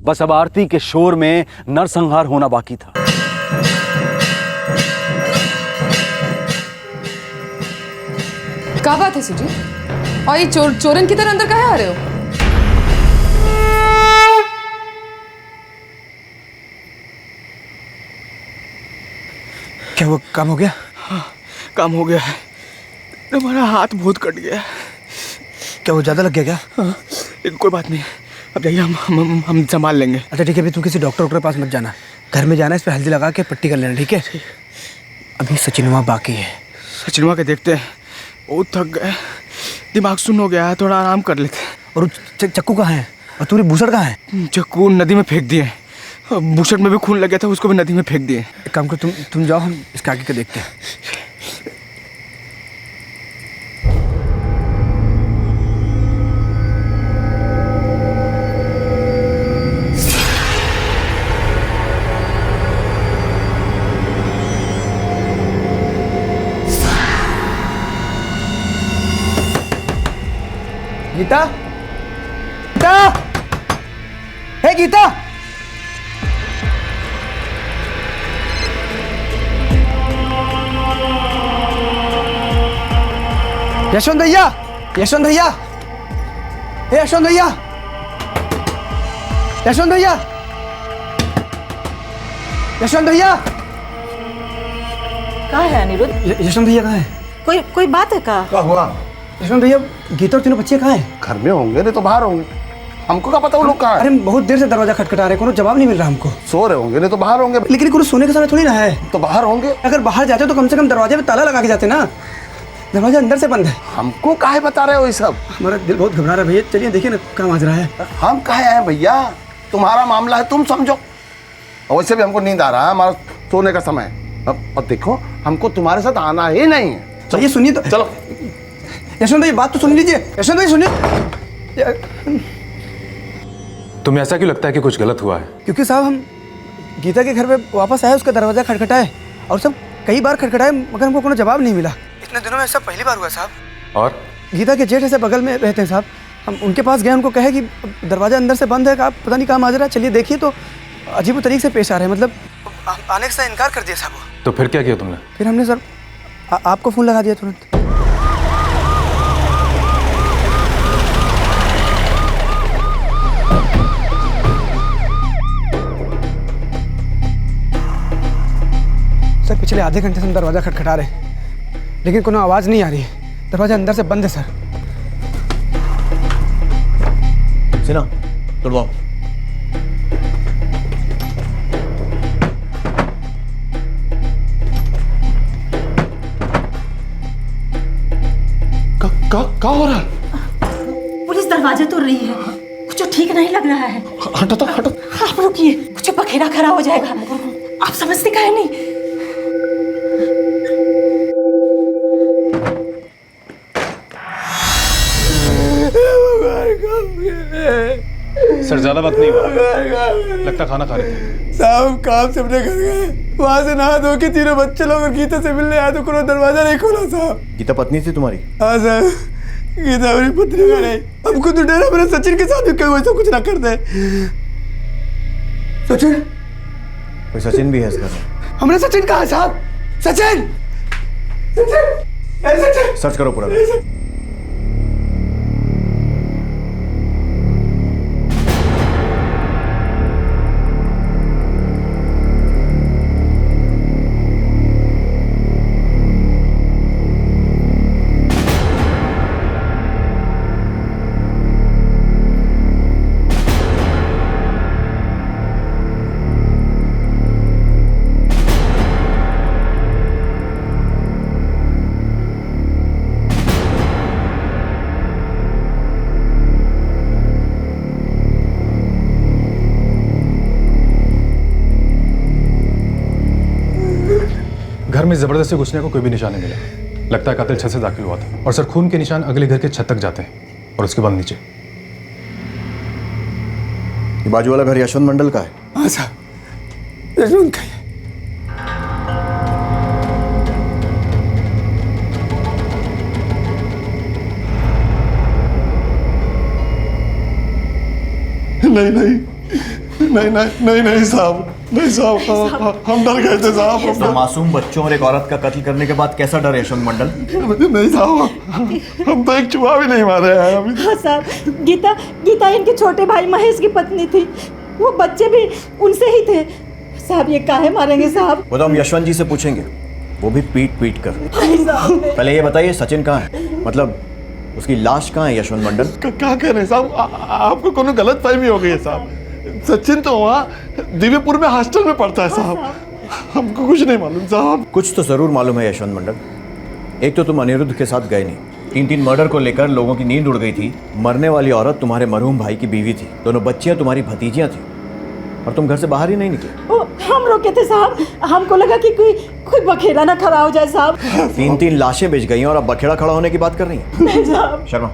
बस अब आरती के शोर में नरसंहार होना बाकी था। क्या बात है सुजीत? और ये चोरन की तरह अंदर काहे आ रहे हो? क्या वो काम हो गया? हाँ, काम हो गया है। हमारा हाथ बहुत कट गया है। क्या वो ज्यादा लग गया क्या? हाँ, लेकिन कोई बात नहीं, अब जाइए, हम संभाल लेंगे। अच्छा ठीक है, अभी तुम किसी डॉक्टर के पास मत जाना, घर में जाना, इस पे हल्दी लगा के पट्टी कर लेना, ठीक है? अभी सचिनवा बाकी है। सचिनवा के देखते हैं, बहुत थक गए, दिमाग सुन्न हो गया है, थोड़ा आराम कर लेते हैं। और चक्कू कहाँ है? और तुम्हारी भूसड़ कहाँ है? चक्कू नदी में फेंक दिए। भूसड़ में भी खून लग गया था, उसको भी नदी में फेंक दिए। एक काम करो, तुम जाओ, हम इसके आगे का देखते हैं। गीता, गीता, हे गीता, यशवंत भैया, यशवंत भैया, हे यशवंत भैया, यशवंत भैया, यशवंत भैया, कहाँ है अनिरुद्ध? यशवंत भैया कहाँ है? कोई बात है का? क्या हुआ? यशवंत भैया, गीता और तीनों बच्चे कहाँ हैं? घर में होंगे, नहीं तो बाहर होंगे। हमको क्या पता वो लोग कहाँ हैं? अरे बहुत देर से दरवाजा खटखटा रहे, कोनो जवाब नहीं मिल रहा हमको। सो रहे होंगे, नहीं तो बाहर होंगे। लेकिन कोनो सोने का समय थोड़ी ना है। तो बाहर होंगे। अगर बाहर जाते तो कम से कम दरवाजे पे ताला लगा के जाते ना, दरवाजा अंदर से बंद है। हमको काहे बता रहे हो ये सब? हमारा दिल बहुत घबरा रहा है भैया, चलिए देखिए ना क्या माजरा है। हम काहे आए भैया? तुम्हारा मामला है, तुम समझो। और वैसे भी हमको नींद आ रहा है, हमारा सोने का समय है। अब देखो, हमको तुम्हारे साथ आना ही नहीं है। चलिए सुनिए तो, चलो यशवंत भाई बात तो सुन लीजिए। यशवंत भाई सुनिए। तुम्हें ऐसा क्यों लगता है कि कुछ गलत हुआ है? क्योंकि साहब हम गीता के घर पे वापस आए, उसका दरवाजा खटखटाए और सब कई बार खटखटाए मगर हमको कोई जवाब नहीं मिला। इतने दिनों में ऐसा पहली बार हुआ साहब। और गीता के जेठ ऐसे बगल में रहते हैं साहब, हम उनके पास गए, उनको कहे कि दरवाजा अंदर से बंद है, आप पता नहीं कहाँ माजरा, चलिए देखिए, तो अजीब तरीके से पेश आ रहे हैं, मतलब आने से इनकार कर दिया साहब। तो फिर क्या किया तुमने? फिर हमने सर आपको फ़ोन लगा दिया तुरंत। सर पिछले आधे घंटे से हम दरवाज़ा खटखटा रहे हैं लेकिन कोई आवाज़ नहीं आ रही है, दरवाजा अंदर से बंद है सर। सिना तोड़वाओ। क्या हो रहा है? पुलिस दरवाजा तोड़ रही है, कुछ ठीक नहीं लग रहा है। हटो तो हटो। आप रुकिए, कुछ बखेड़ा खड़ा हो जाएगा, आप समझते काहे नहीं? सर ज्यादा वक्त नहीं हुआ, लगता खाना खा रहे थे। साहब काम से अपने घर गए, वहाँ से नहा धो के तीनों बच्चे लोग गीता से मिलने आए तो कोई दरवाजा नहीं खोला साहब। गीता पत्नी थी तुम्हारी? हाँ साहब, गीता मेरी पत्नी का नहीं। हमको तो डर है मेरे सचिन के साथ भी कहीं वैसा कुछ ना कर दे। सचिन? कोई सचिन भी है इस घर में? हमारा सचिन कहाँ है साहब? सचिन! सचिन! सर्च करो पूरा। घर में जबरदस्ती घुसने को कोई भी निशान नहीं मिला। लगता है कातिल छत से दाखिल हुआ था। और सर खून के निशान अगले घर के छत तक जाते हैं और उसके बाद नीचे। ये बाजू वाला घर यशवंत मंडल का है? हाँ साहब, यशवंत का ही है। नहीं साहब, नहीं साहब, हम डर गए थे साहब। दो मासूम बच्चों और एक औरत का कत्ल करने के बाद कैसा डर यशवंत मंडल? नहीं साहब, हम तो एक चूहा भी नहीं मारे हैं अभी। हाँ साहब, गीता इनके छोटे भाई महेश की पत्नी थी, वो बच्चे भी उनसे ही थे साहब। ये काहे मारेंगे साहब? वो तो हम यशवंत जी से पूछेंगे, वो भी पीट कर। पहले ये बताइए सचिन कहाँ है, मतलब उसकी लाश कहाँ है यशवंत मंडल? क्या कह रहे हैं साहब, आपको कोनो गलत फहमी हो गई है साहब। सचिन तो वहाँ दिव्यपुर में हॉस्टल में पढ़ता है साहब, हमको कुछ नहीं मालूम साहब। कुछ तो जरूर मालूम है यशवंत मंडल। एक तो तुम अनिरुद्ध के साथ गए नहीं, 3 मर्डर को लेकर लोगों की नींद उड़ गई थी। मरने वाली औरत तुम्हारे मरहूम भाई की बीवी थी, दोनों बच्चियां तुम्हारी भतीजियां थी और तुम घर से बाहर ही नहीं निकले। हम रोके थे साहब, हमको लगा कि कोई बखेड़ा ना खड़ा हो जाए साहब। 3 लाशें बेच गई और अब बखेड़ा खड़ा होने की बात कर रही हैं? नहीं साहब। शर्मा,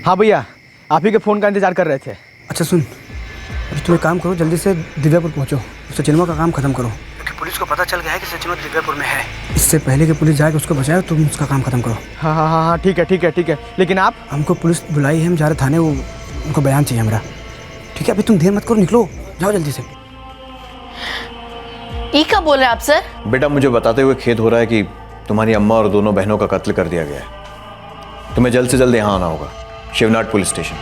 हाँ भैया, आप ही के फ़ोन का इंतजार कर रहे थे। अच्छा सुन, अभी तुम एक काम करो, जल्दी से दिव्यापुर पहुंचो, सचिनवा का काम खत्म करो, क्योंकि पुलिस को पता चल गया है कि सचिनवा दिव्यापुर में है। इससे पहले कि पुलिस जाए कि उसको बचाए, तुम उसका काम खत्म करो। हाँ, ठीक है। लेकिन आप? हमको पुलिस बुलाई है, हम जा रहे थाने, वो उनको बयान चाहिए हमारा। ठीक है, अभी तुम देर मत करो, निकलो, जाओ जल्दी से। ये क्या बोल रहे हैं आप सर? बेटा मुझे बताते हुए खेद हो रहा है कि तुम्हारी अम्मा और दोनों बहनों का कत्ल कर दिया गया है। तुम्हें जल्द से जल्द यहाँ आना होगा, शिवनाथ पुलिस स्टेशन।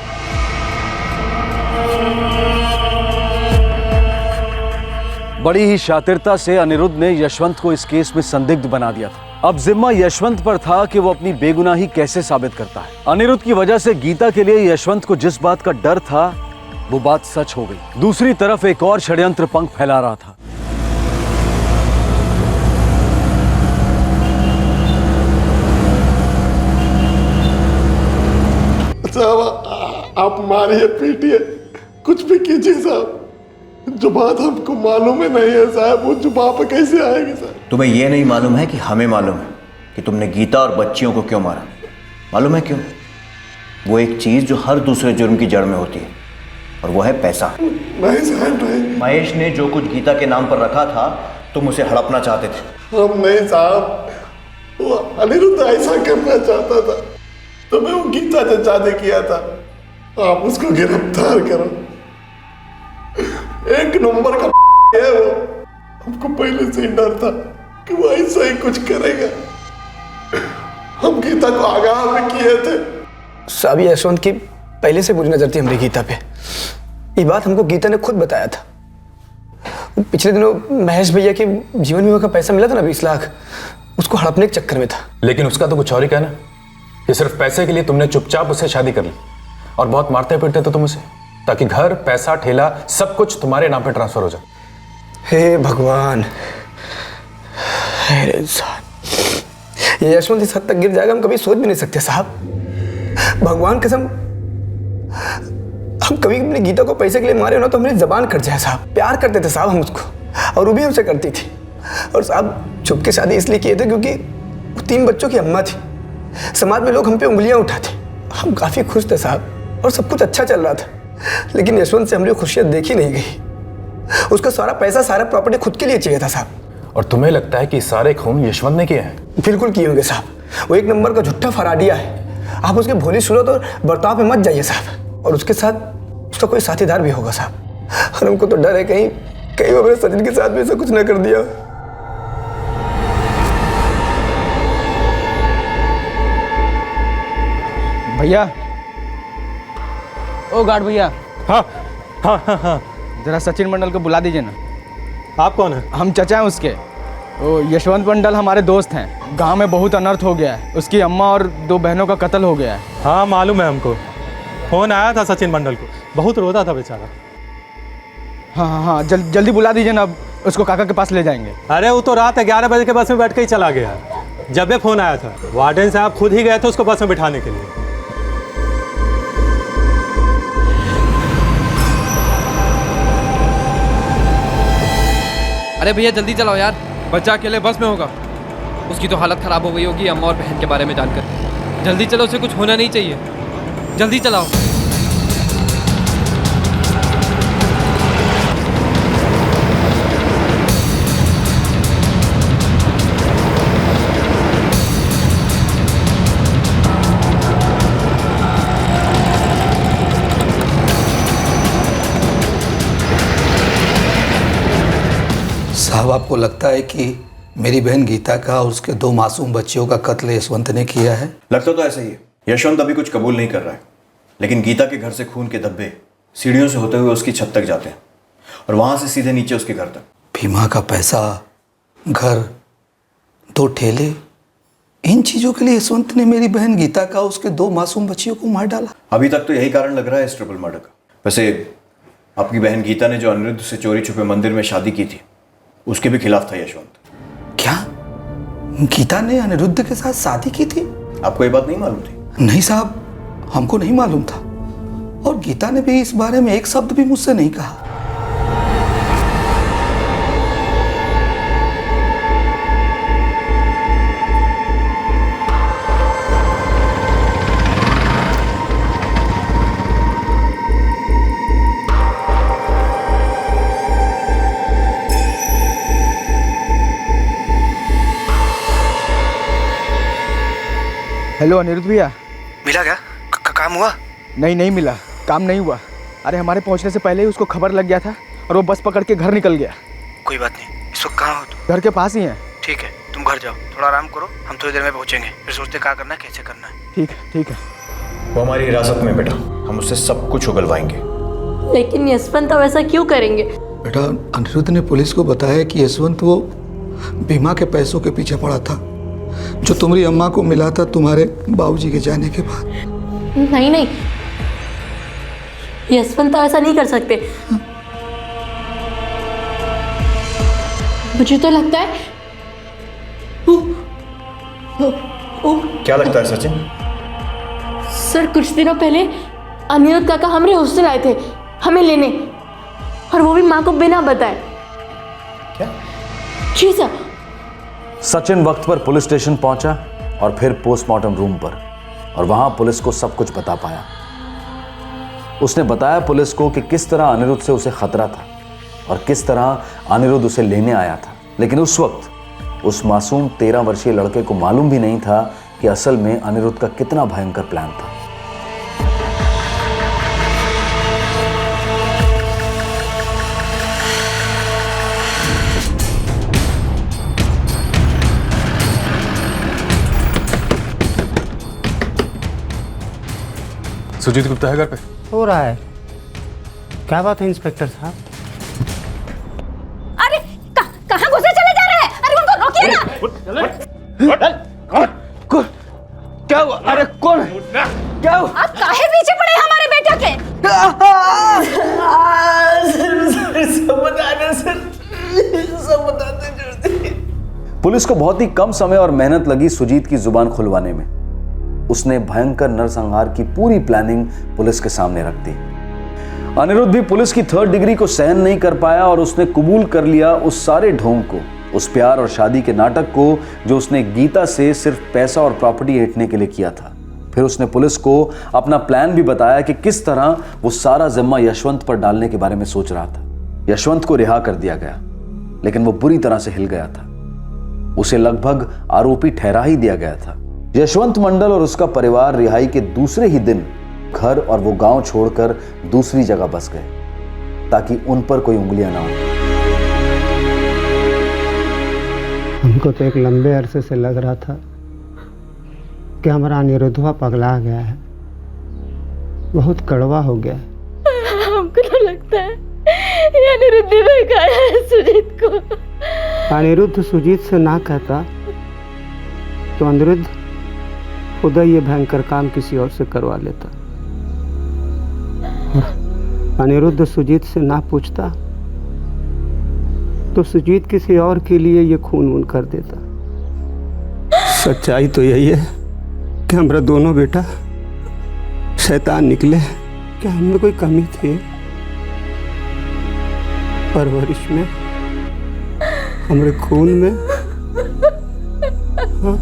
बड़ी ही शातिरता से अनिरुद्ध ने यशवंत को इस केस में संदिग्ध बना दिया था। अब जिम्मा यशवंत पर था कि वो अपनी बेगुनाही कैसे साबित करता है। अनिरुद्ध की वजह से गीता के लिए यशवंत को जिस बात का डर था वो बात सच हो गई। दूसरी तरफ एक और षड्यंत्र पंख फैला रहा था। साहब आप मारिए पीटिए कुछ भी कीजिए साहब, जो बात हमको मालूम ही नहीं है साहब वो जुबान पर कैसे आएगी साहब। तुम्हें यह नहीं मालूम है कि हमें मालूम है कि तुमने गीता और बच्चियों को क्यों मारा। मालूम है क्यों? वो एक चीज जो हर दूसरे जुर्म की जड़ में होती है और वो है पैसा। नहीं साहब नहीं। महेश ने जो कुछ गीता के नाम पर रखा था तुम उसे हड़पना चाहते थे। हम नहीं साहब, वो अनिरुद्ध ऐसा करना चाहता था तो मैं वो गीता से शादी किया था। आप उसको गिरफ्तार करो, एक नंबर का है वो। हमको पहले से ही डर था कि वो ऐसा ही कुछ करेगा। हम गीता को आगाह में किए थे। साहब यशवंत की पहले से बुरी नजर थी हमारी गीता पे। ये बात हमको गीता ने खुद बताया था। पिछले दिनों महेश भैया के जीवन बीमा का पैसा मिला था ना 20 लाख, उसको हड़पने के चक्कर में था। लेकिन उसका तो कुछ और ही कहना कि सिर्फ पैसे के लिए तुमने चुपचाप उससे शादी कर ली और बहुत मारते पीटते थे तुम उसे, ताकि घर, पैसा, ठेला सब कुछ तुम्हारे नाम पे ट्रांसफर हो जाए। हे भगवान, हे इंसान, ये यशवंत इस हद तक गिर जाएगा हम कभी सोच भी नहीं सकते साहब। भगवान कसम, हम कभी अपनी गीता को पैसे के लिए मारे हो ना तो हमारी जबान कट जाए साहब। प्यार करते थे साहब हम उसको, और वो भी हमसे करती थी। और साहब छुप के शादी इसलिए किए थे क्योंकि वो 3 बच्चों की अम्मा थी। समाज में लोग हम पे उंगलियां उठाते। हम काफी खुश थे साहब और सब कुछ अच्छा चल रहा था, लेकिन यशवंत से हमारी खुशियां देखी नहीं गई। उसका सारा पैसा, सारा प्रॉपर्टी खुद के लिए चाहिए था साहब। और तुम्हें लगता है कि सारे खून यशवंत ने किए हैं? बिल्कुल किए होंगे साहब। वो एक नंबर का झूठा फराडिया है। आप उसके भोली सूरत और बर्ताव पे मत जाइए साहब। और उसके साथ उसका कोई साथीदार भी होगा साहब। और हमको तो डर है कहीं कहीं वो मेरे सचिन के साथ भी ऐसा कुछ ना कर दिया। भैया, ओ गार्ड भैया। हाँ हाँ हाँ हाँ, जरा सचिन मंडल को बुला दीजिए ना। आप कौन है? हम चचा हैं उसके। वो यशवंत मंडल हमारे दोस्त हैं। गांव में बहुत अनर्थ हो गया है। उसकी अम्मा और 2 बहनों का कत्ल हो गया है। हाँ मालूम है हमको, फोन आया था सचिन मंडल को, बहुत रोता था बेचारा। हाँ हाँ हाँ, जल्दी बुला दीजिए ना, अब उसको काका के पास ले जाएंगे। अरे वो तो रात 11 बजे के बस में बैठ के ही चला गया। जब ये फोन आया था वार्डन साहब खुद ही गए थे उसको बस में बिठाने के लिए। अरे भैया जल्दी चलाओ यार, बच्चा अकेले बस में होगा। उसकी तो हालत ख़राब हो गई होगी अम्मा और बहन के बारे में जानकर। जल्दी चलो, उसे कुछ होना नहीं चाहिए। जल्दी चलाओ। साहब आपको लगता है कि मेरी बहन गीता का और उसके 2 मासूम बच्चियों का कत्ल यशवंत ने किया है? लगता तो ऐसा ही है। यशवंत अभी कुछ कबूल नहीं कर रहा है, लेकिन गीता के घर से खून के धब्बे सीढ़ियों से होते हुए उसकी छत तक जाते हैं और वहां से सीधे नीचे उसके घर तक। बीमा का पैसा, घर, 2 ठेले, इन चीजों के लिए यशवंत ने मेरी बहन गीता का उसके 2 मासूम बच्चियों को मार डाला। अभी तक तो यही कारण लग रहा है इस ट्रिपल मर्डर का। वैसे आपकी बहन गीता ने जो अनिरुद्ध से चोरी छुपे मंदिर में शादी की थी उसके भी खिलाफ था यशवंत। क्या गीता ने अनिरुद्ध के साथ शादी की थी? आपको ये बात नहीं मालूम थी? नहीं साहब, हमको नहीं मालूम था और गीता ने भी इस बारे में एक शब्द भी मुझसे नहीं कहा। हेलो अनिरुद्ध भैया। मिला क्या? काम हुआ? नहीं मिला, काम नहीं हुआ। अरे हमारे पहुंचने से पहले ही उसको खबर लग गया था और वो बस पकड़ के घर निकल गया। कोई बात नहीं, इस वक्त कहाँ हो तुम? घर के पास ही हैं। ठीक है, तुम घर जाओ, थोड़ा आराम करो, हम थोड़ी देर में पहुंचेंगे, फिर सोचते क्या करना है, कैसे करना है। ठीक है। वो हमारी हिरासत में बेटा, हम उससे सब कुछ उगलवाएंगे। लेकिन यशवंत अब ऐसा क्यों करेंगे? बेटा, अनिरुद्ध ने पुलिस को बताया कि यशवंत वो बीमा के पैसों के पीछे पड़ा था जो तुम्हारी अम्मा को मिला था तुम्हारे बाबूजी के जाने के बाद। नहीं नहीं, यशवंत ऐसा नहीं कर सकते। मुझे तो लगता है क्या लगता है सचिन? सर, कुछ दिनों पहले अनिरुद्ध काका हमारे हॉस्टल आए थे हमें लेने, और वो भी माँ को बिना बताए। क्या? जी सर। सचिन वक्त पर पुलिस स्टेशन पहुंचा और फिर पोस्टमार्टम रूम पर, और वहां पुलिस को सब कुछ बता पाया। उसने बताया पुलिस को कि किस तरह अनिरुद्ध से उसे खतरा था और किस तरह अनिरुद्ध उसे लेने आया था। लेकिन उस वक्त उस मासूम 13 वर्षीय लड़के को मालूम भी नहीं था कि असल में अनिरुद्ध का कितना भयंकर प्लान था। सुजीत गुप्ता है घर पे? हो रहा है। क्या बात है इंस्पेक्टर साहब? अरे कहाँ घुसे चले जा रहे हैं? अरे उनको रोकिए ना। क्या हुआ? अरे कौन? क्या हुआ? आप काहे पीछे पड़े हमारे बेटा के? सब बताते। पुलिस को बहुत ही कम समय और मेहनत लगी सुजीत की जुबान खुलवाने में। उसने भयंकर नरसंहार की पूरी प्लानिंग पुलिस के सामने रख दी। अनिरुद्ध भी पुलिस की 3rd डिग्री को सहन नहीं कर पाया और उसने कबूल कर लिया उस सारे ढोंग को, उस प्यार और शादी के नाटक को जो उसने गीता से सिर्फ पैसा और प्रॉपर्टी ऐंठने के लिए किया था। फिर उसने पुलिस को अपना प्लान भी बताया कि किस तरह वो सारा जिम्मा यशवंत पर डालने के बारे में सोच रहा था। यशवंत को रिहा कर दिया गया, लेकिन वो बुरी तरह से हिल गया था। उसे लगभग आरोपी ठहरा ही दिया गया था। यशवंत मंडल और उसका परिवार रिहाई के दूसरे ही दिन घर और वो गांव छोड़कर दूसरी जगह बस गए, ताकि उन पर कोई उंगलियां ना हो। हमको तो एक लंबे अरसे से लग रहा था कि हमारा अनिरुद्धवा पगला गया है, बहुत कड़वा हो गया है। हमको तो लगता है ये अनिरुद्ध ने भड़काया है सुजीत को। अनिरुद्ध सुजीत से ना कहता तो अनिरुद्ध खुद ये भयंकर काम किसी और से करवा लेता। अनिरुद्ध सुजीत से ना पूछता तो सुजीत किसी और के लिए ये खून वून कर देता। सच्चाई तो यही है कि हमारा दोनों बेटा शैतान निकले। क्या हमें कोई कमी थी परवरिश में, हमारे खून में? हाँ?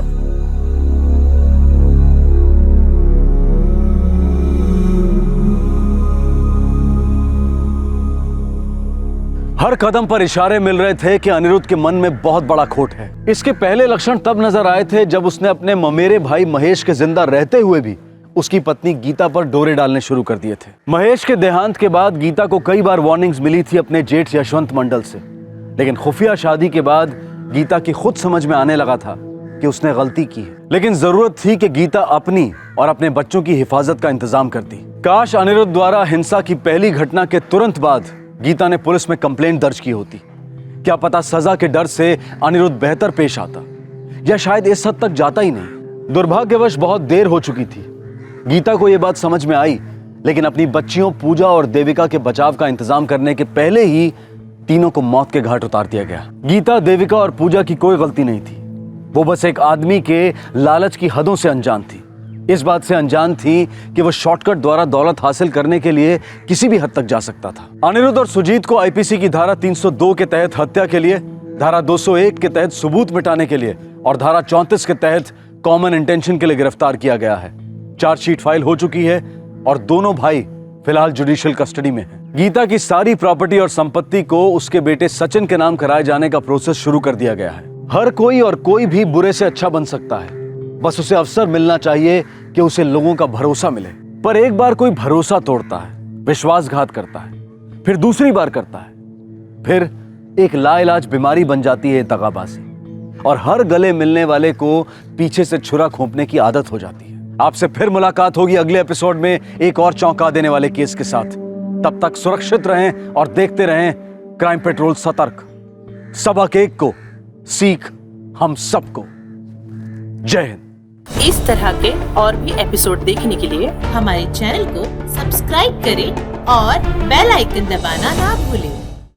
हर कदम पर इशारे मिल रहे थे कि अनिरुद्ध के मन में बहुत बड़ा खोट है। इसके पहले लक्षण तब नजर आए थे जब उसने अपने ममेरे भाई महेश के जिंदा रहते हुए भी उसकी पत्नी गीता पर डोरे डालने शुरू कर दिए थे। महेश के देहांत के बाद गीता को कई बार वार्निंग्स मिली थी अपने जेठ यशवंत मंडल से, लेकिन खुफिया शादी के बाद गीता की खुद समझ में आने लगा था कि उसने गलती की है। लेकिन जरूरत थी कि गीता अपनी और अपने बच्चों की हिफाजत का इंतजाम करती। काश अनिरुद्ध द्वारा हिंसा की पहली घटना के तुरंत बाद गीता ने पुलिस में कंप्लेंट दर्ज की होती। क्या पता सजा के डर से अनिरुद्ध बेहतर पेश आता, या शायद इस हद तक जाता ही नहीं। दुर्भाग्यवश बहुत देर हो चुकी थी। गीता को यह बात समझ में आई, लेकिन अपनी बच्चियों पूजा और देविका के बचाव का इंतजाम करने के पहले ही तीनों को मौत के घाट उतार दिया गया। गीता, देविका और पूजा की कोई गलती नहीं थी। वो बस एक आदमी के लालच की हदों से अनजान थी। इस बात से अनजान थी कि वो शॉर्टकट द्वारा दौलत हासिल करने के लिए किसी भी हद तक जा सकता था। अनिरुद्ध और सुजीत को आईपीसी की धारा 302 के तहत हत्या के लिए, धारा 201 के तहत सबूत मिटाने के लिए और धारा 34 के तहत कॉमन इंटेंशन के लिए गिरफ्तार किया गया है। चार्जशीट फाइल हो चुकी है और दोनों भाई फिलहाल जुडिशियल कस्टडी में हैं। गीता की सारी प्रॉपर्टी और संपत्ति को उसके बेटे सचिन के नाम कराए जाने का प्रोसेस शुरू कर दिया गया है। हर कोई और कोई भी बुरे से अच्छा बन सकता है, बस उसे अवसर मिलना चाहिए कि उसे लोगों का भरोसा मिले। पर एक बार कोई भरोसा तोड़ता है, विश्वासघात करता है, फिर दूसरी बार करता है, फिर एक लाइलाज बीमारी बन जाती है दगाबाजी, और हर गले मिलने वाले को पीछे से छुरा खोंपने की आदत हो जाती है। आपसे फिर मुलाकात होगी अगले एपिसोड में एक और चौंका देने वाले केस के साथ। तब तक सुरक्षित रहें और देखते रहें क्राइम पेट्रोल सतर्क। सबक एक को, सीख हम सबको। जय हिंद। इस तरह के और भी एपिसोड देखने के लिए हमारे चैनल को सब्सक्राइब करें और बेल आइकन दबाना ना भूलें।